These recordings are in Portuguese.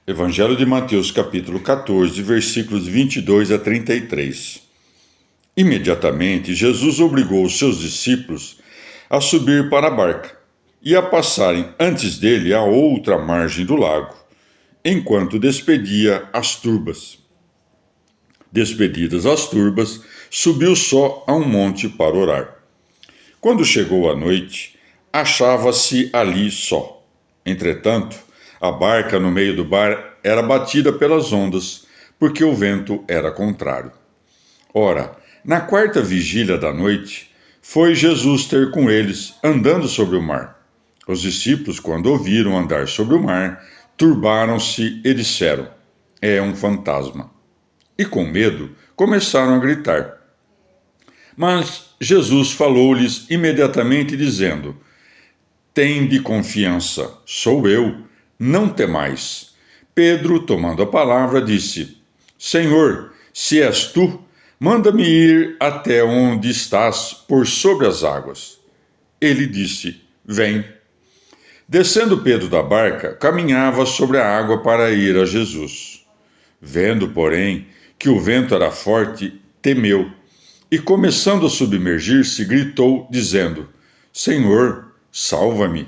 Evangelho de Mateus, capítulo 14, versículos 22 a 33. Imediatamente, Jesus obrigou os seus discípulos a subir para a barca e a passarem antes dele à outra margem do lago, enquanto despedia as turbas. Despedidas as turbas, subiu só a um monte para orar. Quando chegou a noite, achava-se ali só. Entretanto, a barca no meio do mar era batida pelas ondas, porque o vento era contrário. Ora, na quarta vigília da noite, foi Jesus ter com eles, andando sobre o mar. Os discípulos, quando ouviram andar sobre o mar, turbaram-se e disseram: É um fantasma. E com medo, começaram a gritar. Mas Jesus falou-lhes imediatamente, dizendo: Tende confiança, sou eu, não temais. Pedro, tomando a palavra, disse: Senhor, se és tu, manda-me ir até onde estás, por sobre as águas. Ele disse: Vem. Descendo Pedro da barca, caminhava sobre a água para ir a Jesus. Vendo, porém, que o vento era forte, temeu e, começando a submergir-se, gritou, dizendo: Senhor, salva-me.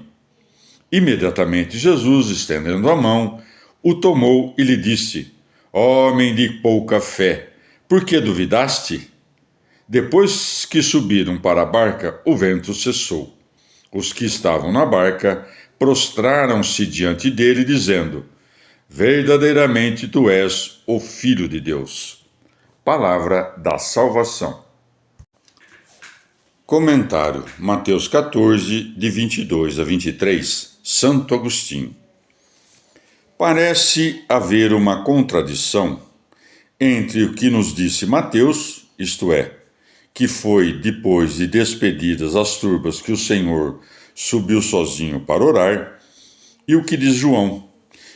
Imediatamente Jesus, estendendo a mão, o tomou e lhe disse: Homem de pouca fé, por que duvidaste? Depois que subiram para a barca, o vento cessou. Os que estavam na barca prostraram-se diante dele, dizendo: Verdadeiramente tu és o Filho de Deus. Palavra da salvação. Comentário: Mateus 14, de 22 a 23, Santo Agostinho. Parece haver uma contradição entre o que nos disse Mateus, isto é, que foi depois de despedidas as turbas que o Senhor subiu sozinho para orar, e o que diz João,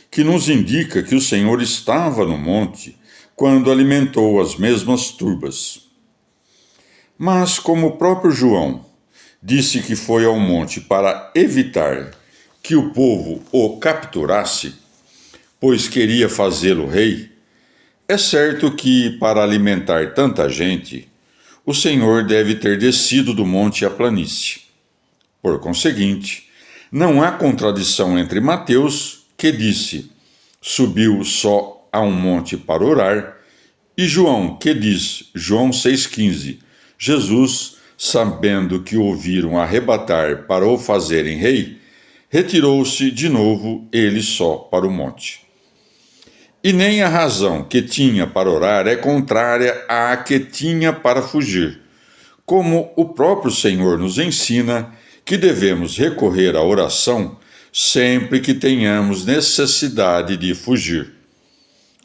que nos indica que o Senhor estava no monte quando alimentou as mesmas turbas. Mas, como o próprio João disse que foi ao monte para evitar que o povo o capturasse, pois queria fazê-lo rei, é certo que, para alimentar tanta gente, o Senhor deve ter descido do monte à planície. Por conseguinte, não há contradição entre Mateus, que disse: subiu só a um monte para orar, e João, que diz, João 6,15, Jesus, sabendo que o ouviram arrebatar para o fazerem rei, retirou-se de novo ele só para o monte. E nem a razão que tinha para orar é contrária à que tinha para fugir, como o próprio Senhor nos ensina que devemos recorrer à oração sempre que tenhamos necessidade de fugir.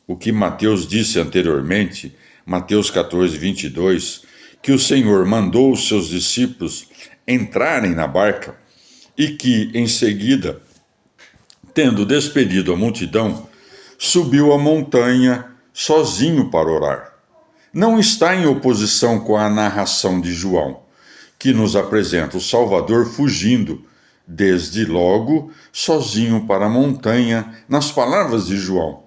O que Mateus disse anteriormente, Mateus 14, 22, que o Senhor mandou os seus discípulos entrarem na barca e que, em seguida, tendo despedido a multidão, subiu a montanha sozinho para orar. Não está em oposição com a narração de João, que nos apresenta o Salvador fugindo, desde logo, sozinho para a montanha, nas palavras de João.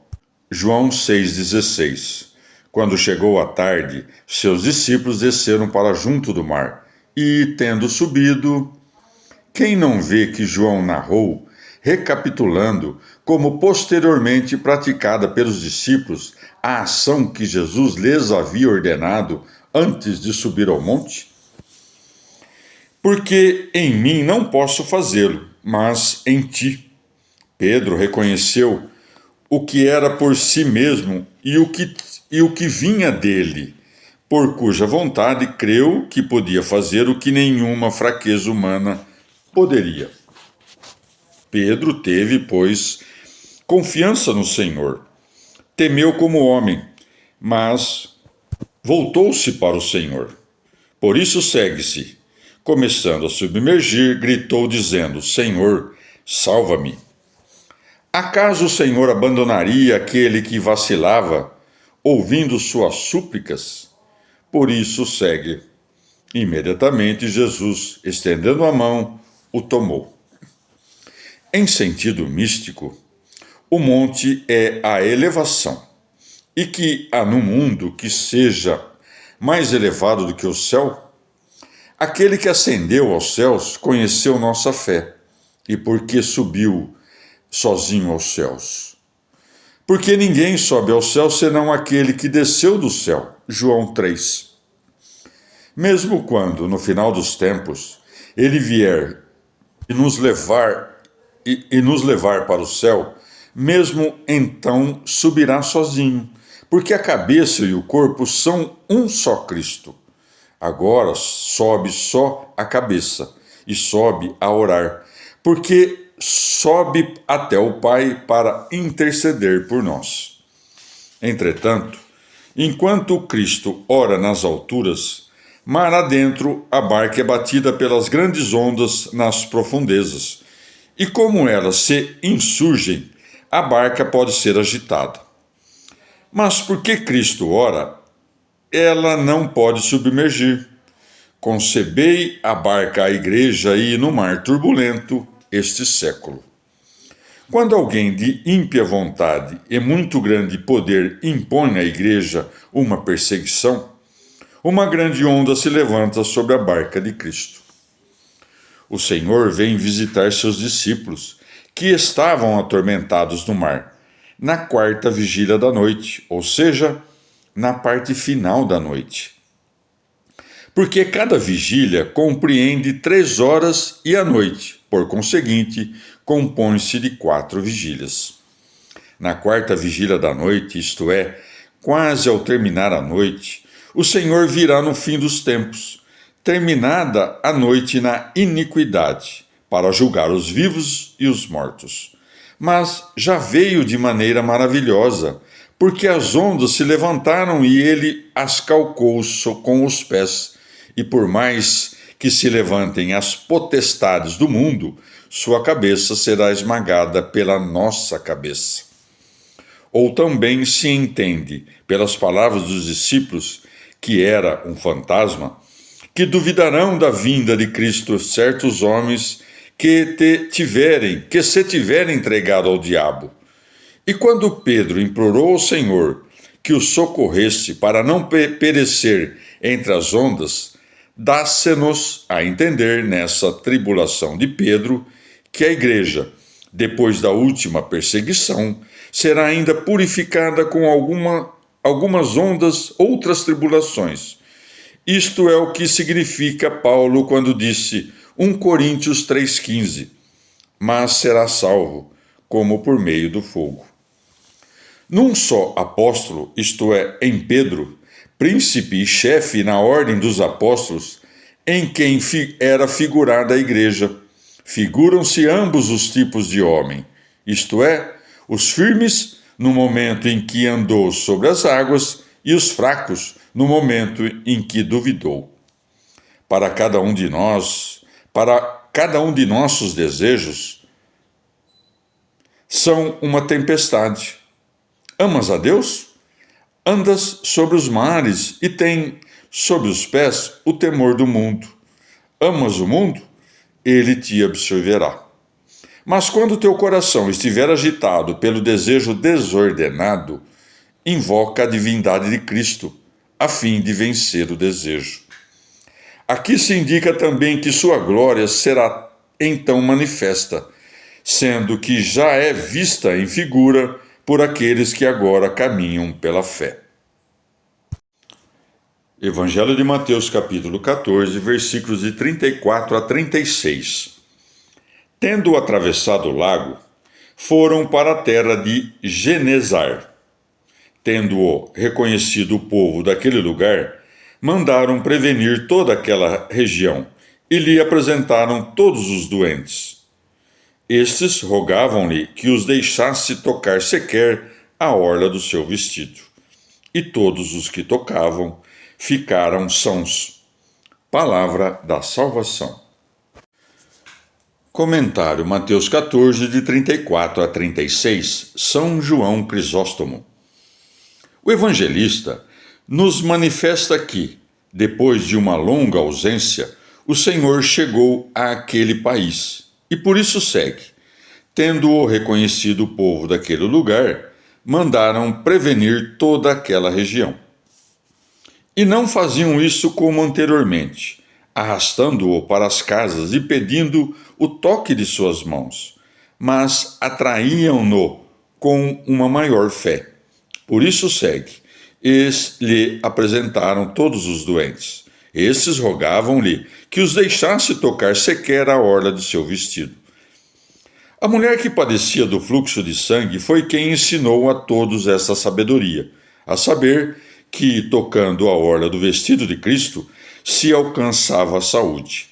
João 6,16. Quando chegou a tarde, seus discípulos desceram para junto do mar, e, tendo subido, quem não vê que João narrou, recapitulando, como posteriormente praticada pelos discípulos, a ação que Jesus lhes havia ordenado antes de subir ao monte? Porque em mim não posso fazê-lo, mas em ti. Pedro reconheceu o que era por si mesmo e o que vinha dele, por cuja vontade creu que podia fazer o que nenhuma fraqueza humana poderia. Pedro teve, pois, confiança no Senhor. Temeu como homem, mas voltou-se para o Senhor. Por isso segue-se. Começando a submergir, gritou dizendo: Senhor, salva-me. Acaso o Senhor abandonaria aquele que vacilava, ouvindo suas súplicas? Por isso segue. Imediatamente Jesus, estendendo a mão, o tomou. Em sentido místico, o monte é a elevação, e que há no mundo que seja mais elevado do que o céu? Aquele que ascendeu aos céus conheceu nossa fé, e porque subiu sozinho aos céus. Porque ninguém sobe ao céu senão aquele que desceu do céu. João 3. Mesmo quando, no final dos tempos, ele vier e nos levar para o céu, mesmo então subirá sozinho, porque a cabeça e o corpo são um só Cristo. Agora sobe só a cabeça e sobe a orar, porque sobe até o Pai para interceder por nós. Entretanto, enquanto Cristo ora nas alturas, mar adentro a barca é batida pelas grandes ondas nas profundezas, e como elas se insurgem, a barca pode ser agitada. Mas porque Cristo ora, ela não pode submergir. Concebei a barca à igreja e no mar turbulento este século. Quando alguém de ímpia vontade e muito grande poder impõe à igreja uma perseguição, uma grande onda se levanta sobre a barca de Cristo. O Senhor vem visitar seus discípulos, que estavam atormentados no mar, na quarta vigília da noite, ou seja, na parte final da noite. Porque cada vigília compreende 3 horas e a noite, por conseguinte, compõe-se de 4 vigílias. Na quarta vigília da noite, isto é, quase ao terminar a noite, o Senhor virá no fim dos tempos, terminada a noite na iniquidade, para julgar os vivos e os mortos. Mas já veio de maneira maravilhosa, porque as ondas se levantaram e ele as calcou com os pés. E por mais que se levantem as potestades do mundo, sua cabeça será esmagada pela nossa cabeça. Ou também se entende, pelas palavras dos discípulos, que era um fantasma, que duvidarão da vinda de Cristo certos homens que se tiverem entregado ao diabo. E quando Pedro implorou ao Senhor que o socorresse para não perecer entre as ondas, dá-se-nos a entender nessa tribulação de Pedro que a igreja, depois da última perseguição, será ainda purificada com algumas outras tribulações. Isto é o que significa Paulo quando disse 1 Coríntios 3,15, mas será salvo, como por meio do fogo. Num só apóstolo, isto é, em Pedro, príncipe e chefe na ordem dos apóstolos, em quem era figurada a igreja, figuram-se ambos os tipos de homem, isto é, os firmes no momento em que andou sobre as águas e os fracos no momento em que duvidou. Para cada um de nossos desejos são uma tempestade. Amas a Deus? Andas sobre os mares e tem sob os pés o temor do mundo. Amas o mundo? Ele te absorverá. Mas quando teu coração estiver agitado pelo desejo desordenado, invoca a divindade de Cristo, a fim de vencer o desejo. Aqui se indica também que sua glória será então manifesta, sendo que já é vista em figura por aqueles que agora caminham pela fé. Evangelho de Mateus, capítulo 14, versículos de 34 a 36. Tendo atravessado o lago, foram para a terra de Genesar. Tendo-o reconhecido o povo daquele lugar, mandaram prevenir toda aquela região e lhe apresentaram todos os doentes. Estes rogavam-lhe que os deixasse tocar sequer a orla do seu vestido. E todos os que tocavam ficaram sãos. Palavra da salvação. Comentário Mateus 14, de 34 a 36, São João Crisóstomo. O evangelista nos manifesta que, depois de uma longa ausência, o Senhor chegou àquele país e por isso segue, Tendo-o reconhecido o povo daquele lugar, mandaram prevenir toda aquela região. E não faziam isso como anteriormente, arrastando-o para as casas e pedindo o toque de suas mãos, mas atraíam-no com uma maior fé. Por isso segue. Eles lhe apresentaram todos os doentes. Esses rogavam-lhe que os deixasse tocar sequer a orla de seu vestido. A mulher que padecia do fluxo de sangue foi quem ensinou a todos essa sabedoria, a saber que, tocando a orla do vestido de Cristo, se alcançava a saúde.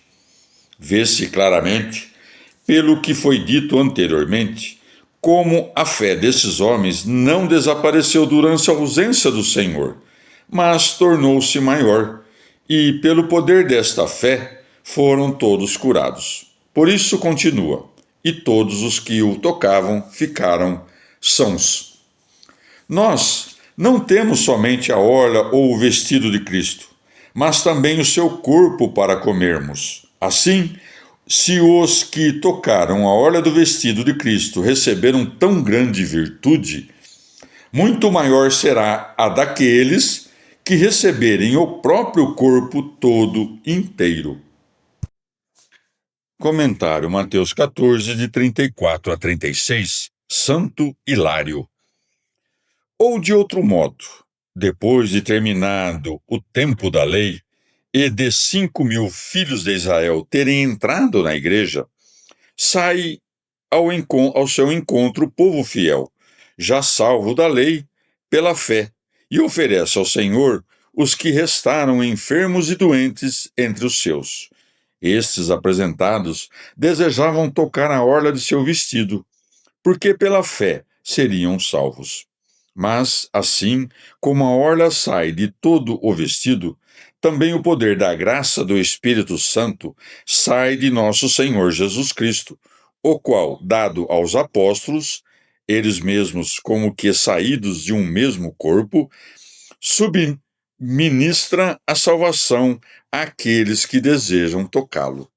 Vê-se claramente, pelo que foi dito anteriormente, como a fé desses homens não desapareceu durante a ausência do Senhor, mas tornou-se maior, e pelo poder desta fé foram todos curados. Por isso continua, e todos os que o tocavam ficaram sãos. Nós não temos somente a orla ou o vestido de Cristo, mas também o seu corpo para comermos. Assim, se os que tocaram a orla do vestido de Cristo receberam tão grande virtude, muito maior será a daqueles que receberem o próprio corpo todo inteiro. Comentário Mateus 14, de 34 a 36, Santo Hilário. Ou de outro modo, depois de terminado o tempo da lei, e de 5.000 filhos de Israel terem entrado na igreja, sai ao seu encontro o povo fiel, já salvo da lei pela fé, e oferece ao Senhor os que restaram enfermos e doentes entre os seus. Estes apresentados desejavam tocar a orla de seu vestido, porque pela fé seriam salvos. Mas, assim como a orla sai de todo o vestido, também o poder da graça do Espírito Santo sai de nosso Senhor Jesus Cristo, o qual, dado aos apóstolos, eles mesmos como que saídos de um mesmo corpo, subministra a salvação àqueles que desejam tocá-lo.